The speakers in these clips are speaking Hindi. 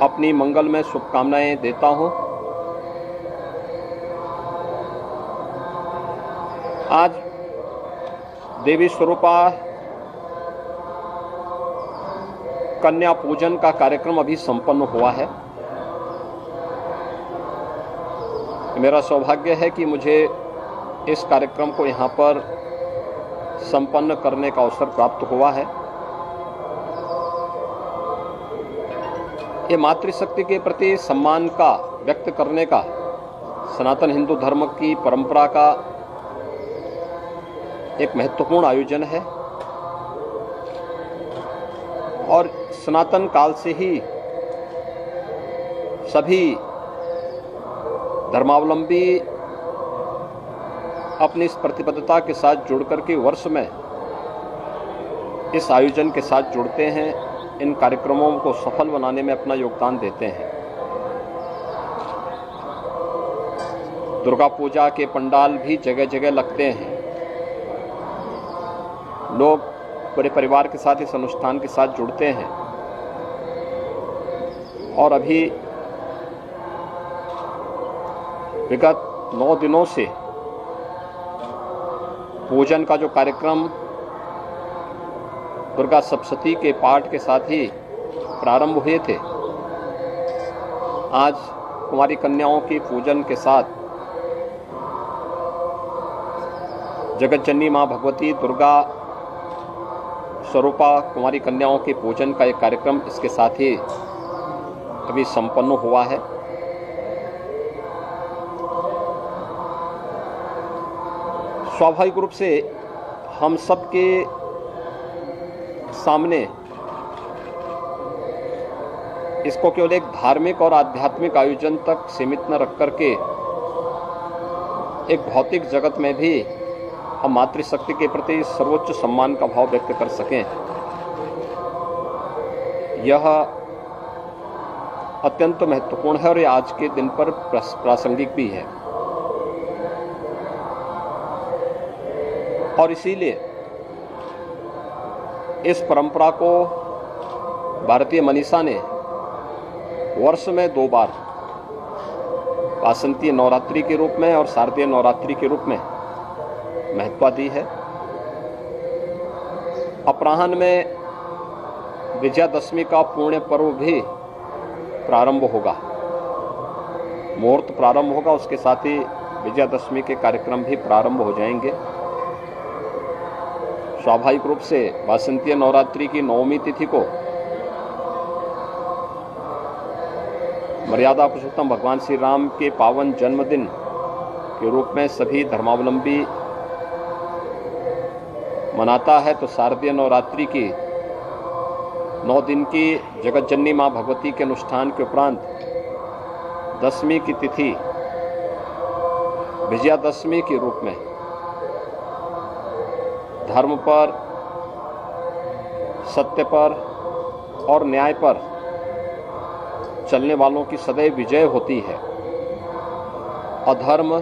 अपनी मंगलमय शुभकामनाएं देता हूं। आज देवी स्वरूपा कन्या पूजन का कार्यक्रम अभी संपन्न हुआ है। मेरा सौभाग्य है कि मुझे इस कार्यक्रम को यहाँ पर संपन्न करने का अवसर प्राप्त हुआ है। ये मातृशक्ति के प्रति सम्मान का व्यक्त करने का सनातन हिंदू धर्म की परंपरा का एक महत्वपूर्ण आयोजन है और सनातन काल से ही सभी धर्मावलंबी अपनी इस प्रतिबद्धता के साथ जुड़कर के वर्ष में इस आयोजन के साथ जुड़ते हैं, इन कार्यक्रमों को सफल बनाने में अपना योगदान देते हैं। दुर्गा पूजा के पंडाल भी जगह जगह लगते हैं। लोग पूरे परिवार के साथ इस अनुष्ठान के साथ जुड़ते हैं और अभी विगत 9 दिनों से पूजन का जो कार्यक्रम दुर्गा सप्तशती के पाठ के साथ ही प्रारंभ हुए थे, आज कुमारी कन्याओं की पूजन के साथ जगत जननी मां भगवती दुर्गा स्वरूपा कुमारी कन्याओं के पूजन का एक कार्यक्रम इसके साथ ही अभी संपन्न हुआ है। स्वाभाविक रूप से हम सबके सामने इसको केवल एक धार्मिक और आध्यात्मिक आयोजन तक सीमित न रख करके एक भौतिक जगत में भी हम मातृशक्ति के प्रति सर्वोच्च सम्मान का भाव व्यक्त कर सकें, यह अत्यंत महत्वपूर्ण है और ये आज के दिन पर प्रासंगिक भी है। और इसीलिए इस परंपरा को भारतीय मनीषा ने वर्ष में 2 बार वासंती नवरात्रि के रूप में और शारदीय नवरात्रि के रूप में महत्व दी है। अपराह्न में विजयादशमी का पुण्य पर्व भी प्रारंभ होगा, मुहूर्त प्रारंभ होगा, उसके साथ ही विजयादशमी के कार्यक्रम भी प्रारंभ हो जाएंगे। स्वाभाविक रूप से वासंतीय नवरात्रि की 9वीं तिथि को मर्यादा पुरुषोत्तम भगवान श्री राम के पावन जन्मदिन के रूप में सभी धर्मावलंबी मनाता है, तो शारदीय नवरात्रि की 9 दिन की जगत जननी मां भगवती के अनुष्ठान के उपरांत 10वीं की तिथि विजयादशमी के रूप में धर्म पर, सत्य पर और न्याय पर चलने वालों की सदैव विजय होती है। अधर्म,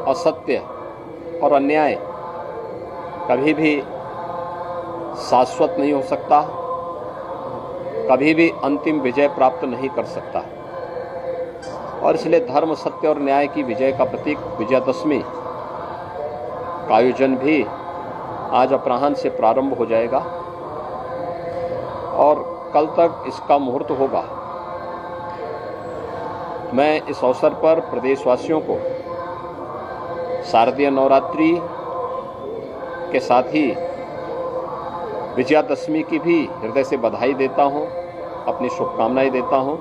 असत्य और अन्याय कभी भी शाश्वत नहीं हो सकता, कभी भी अंतिम विजय प्राप्त नहीं कर सकता। और इसलिए धर्म, सत्य और न्याय की विजय का प्रतीक विजयादशमी का आयोजन भी आज अपराह्न से प्रारंभ हो जाएगा और कल तक इसका मुहूर्त होगा। मैं इस अवसर पर प्रदेशवासियों को शारदीय नवरात्रि के साथ ही विजयादशमी की भी हृदय से बधाई देता हूं, अपनी शुभकामनाएं देता हूं।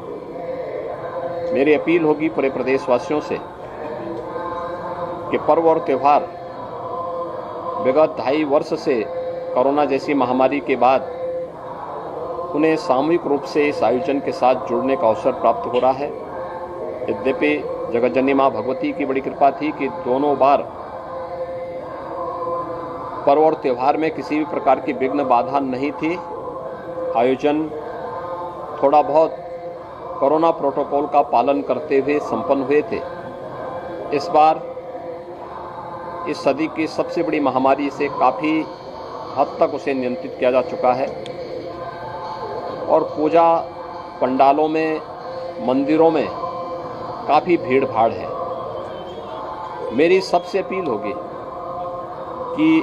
मेरी अपील होगी पूरे प्रदेशवासियों से कि पर्व और त्यौहार विगत 2.5 वर्ष से कोरोना जैसी महामारी के बाद उन्हें सामूहिक रूप से इस आयोजन के साथ जुड़ने का अवसर प्राप्त हो रहा है। यद्यपि जगत जननी मां भगवती की बड़ी कृपा थी कि दोनों बार पर्व और त्यौहार में किसी भी प्रकार की विघ्न बाधा नहीं थी। आयोजन थोड़ा बहुत कोरोना प्रोटोकॉल का पालन करते हुए संपन्न हुए थे। इस बार इस सदी की सबसे बड़ी महामारी से काफ़ी हद तक उसे नियंत्रित किया जा चुका है और पूजा पंडालों में, मंदिरों में काफ़ी भीड़ भाड़ है। मेरी सबसे अपील होगी कि